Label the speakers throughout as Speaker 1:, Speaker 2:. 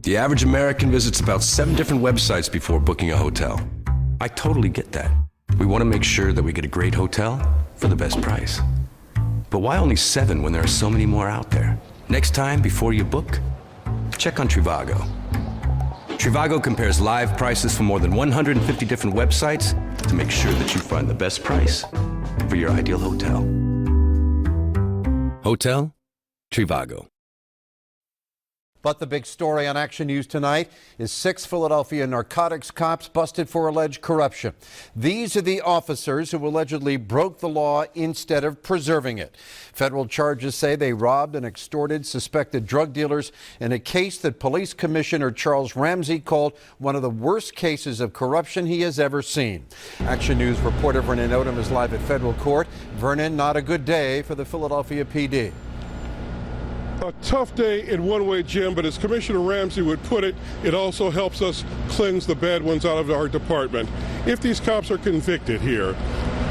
Speaker 1: The average American visits about 7 different websites before booking a hotel. I totally get that. We want to make sure that we get a great hotel for the best price. But why only 7 when there are so many more out there? Next time, before you book, check on Trivago. Trivago compares live prices from more than 150 different websites to make sure that you find the best price for your ideal hotel. Hotel Trivago.
Speaker 2: But the big story on Action News tonight is 6 Philadelphia narcotics cops busted for alleged corruption. These are the officers who allegedly broke the law instead of preserving it. Federal charges say they robbed and extorted suspected drug dealers in a case that Police Commissioner Charles Ramsey called one of the worst cases of corruption he has ever seen. Action News reporter Vernon Odom is live at federal court. Vernon, not a good day for the Philadelphia PD.
Speaker 3: A tough day in one way, Jim, but as Commissioner Ramsey would put it, it also helps us cleanse the bad ones out of our department. If these cops are convicted here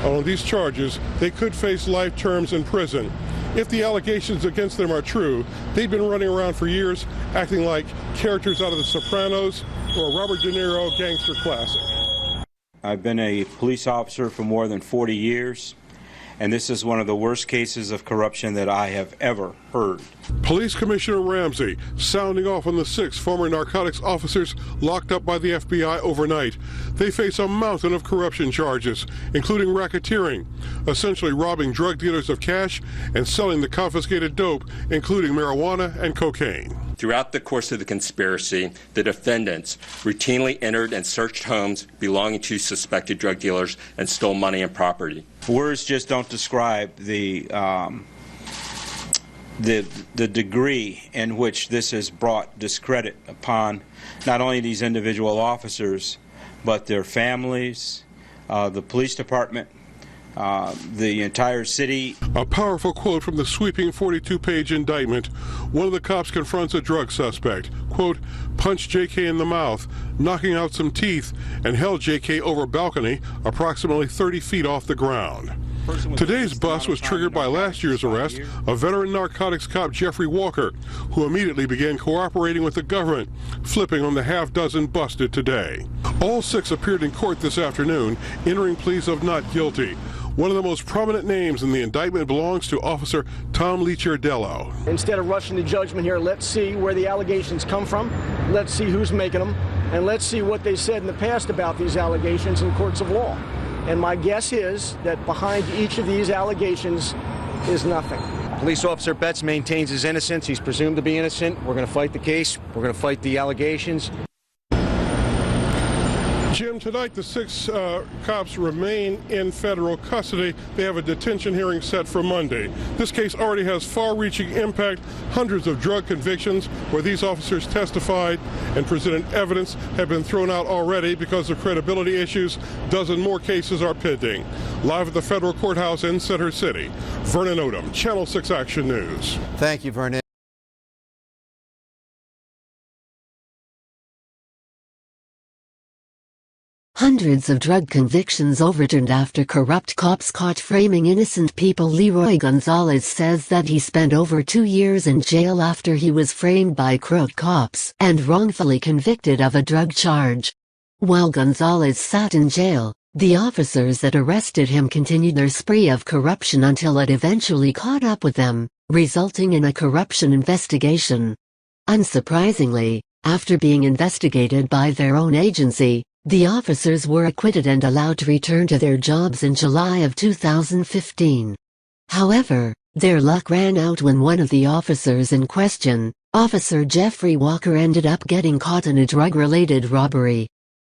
Speaker 3: on these charges, they could face life terms in prison. If the allegations against them are true, they've been running around for years acting like characters out of The Sopranos or a Robert De Niro gangster classic.
Speaker 4: I've been a police officer for more than 40 years. And this is one of the worst cases of corruption that I have ever heard.
Speaker 3: Police Commissioner Ramsey sounding off on the 6 former narcotics officers locked up by the FBI overnight. They face a mountain of corruption charges, including racketeering, essentially robbing drug dealers of cash and selling the confiscated dope, including marijuana and cocaine.
Speaker 5: Throughout the course of the conspiracy, the defendants routinely entered and searched homes belonging to suspected drug dealers and stole money and property.
Speaker 4: Words just don't describe the degree in which this has brought discredit upon not only these individual officers, but their families, the police department, the entire city.
Speaker 3: A powerful quote from the sweeping 42-page indictment. One of the cops confronts a drug suspect, quote, punched J.K. in the mouth, knocking out some teeth, and held J.K. over a balcony approximately 30 feet off the ground. Today's bust was triggered by last year's arrest of veteran narcotics cop Jeffrey Walker, who immediately began cooperating with the government, flipping on the half-dozen busted today. All 6 appeared in court this afternoon, entering pleas of not guilty. One of the most prominent names in the indictment belongs to Officer Tom Licciardello.
Speaker 6: Instead of rushing to judgment here, let's see where the allegations come from, let's see who's making them, and let's see what they said in the past about these allegations in courts of law. And my guess is that behind each of these allegations is nothing. Police Officer Betts maintains his innocence. He's presumed to be innocent. We're going to fight the case. We're going to fight the allegations.
Speaker 3: Jim, tonight the 6 cops remain in federal custody. They have a detention hearing set for Monday. This case already has far-reaching impact. Hundreds of drug convictions where these officers testified and presented evidence have been thrown out already because of credibility issues. Dozen more cases are pending. Live at the federal courthouse in Center City, Vernon Odom, Channel 6 Action News.
Speaker 2: Thank you, Vernon.
Speaker 7: Hundreds of drug convictions overturned after corrupt cops caught framing innocent people. Leroy Gonzalez says that he spent over 2 years in jail after he was framed by crook cops and wrongfully convicted of a drug charge. While Gonzalez sat in jail, the officers that arrested him continued their spree of corruption until it eventually caught up with them, resulting in a corruption investigation. Unsurprisingly, after being investigated by their own agency, the officers were acquitted and allowed to return to their jobs in July of 2015. However, their luck ran out when one of the officers in question, Officer Jeffrey Walker, ended up getting caught in a drug-related robbery.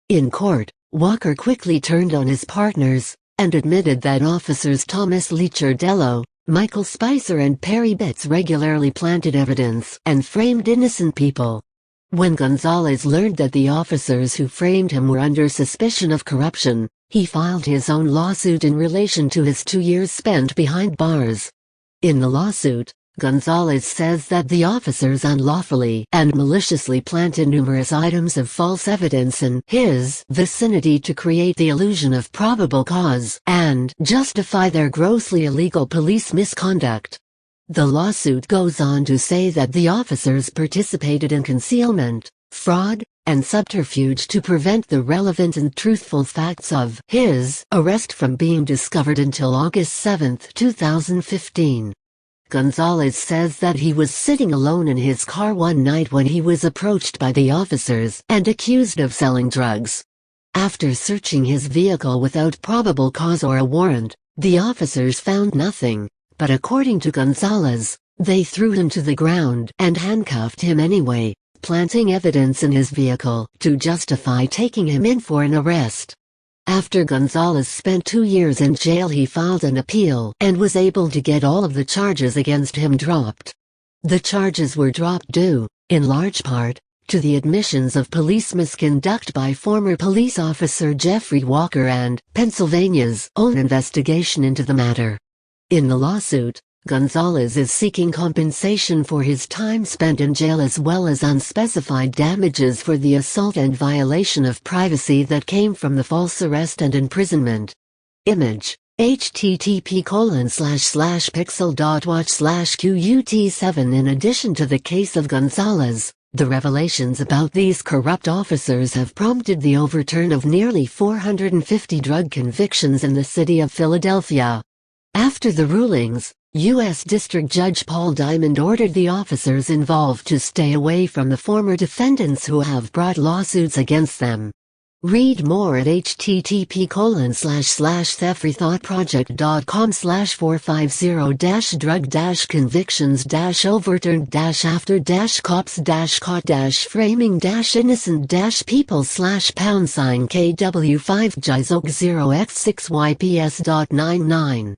Speaker 7: In court, Walker quickly turned on his partners and admitted that officers Thomas Licciardello, Michael Spicer and Perry Betts regularly planted evidence and framed innocent people. When Gonzalez learned that the officers who framed him were under suspicion of corruption, he filed his own lawsuit in relation to his 2 years spent behind bars. In the lawsuit, Gonzalez says that the officers unlawfully and maliciously planted numerous items of false evidence in his vicinity to create the illusion of probable cause and justify their grossly illegal police misconduct. The lawsuit goes on to say that the officers participated in concealment, fraud, and subterfuge to prevent the relevant and truthful facts of his arrest from being discovered until August 7, 2015. Gonzalez says that he was sitting alone in his car one night when he was approached by the officers and accused of selling drugs. After searching his vehicle without probable cause or a warrant, the officers found nothing, but according to Gonzalez, they threw him to the ground and handcuffed him anyway, planting evidence in his vehicle to justify taking him in for an arrest. After Gonzalez spent 2 years in jail, he filed an appeal and was able to get all of the charges against him dropped. The charges were dropped due, in large part, to the admissions of police misconduct by former police officer Jeffrey Walker and Pennsylvania's own investigation into the matter. In the lawsuit, Gonzalez is seeking compensation for his time spent in jail as well as unspecified damages for the assault and violation of privacy that came from the false arrest and imprisonment. Image: http://pixel.watch/QUT7. In addition to the case of Gonzalez, the revelations about these corrupt officers have prompted the overturn of nearly 450 drug convictions in the city of Philadelphia. After the rulings, U.S. District Judge Paul Diamond ordered the officers involved to stay away from the former defendants who have brought lawsuits against them. Read more at http://3.com/450-drug-convictions-overturned-after-cops-caught-framing-innocent-people/#KW5JZOG0X6YPS.99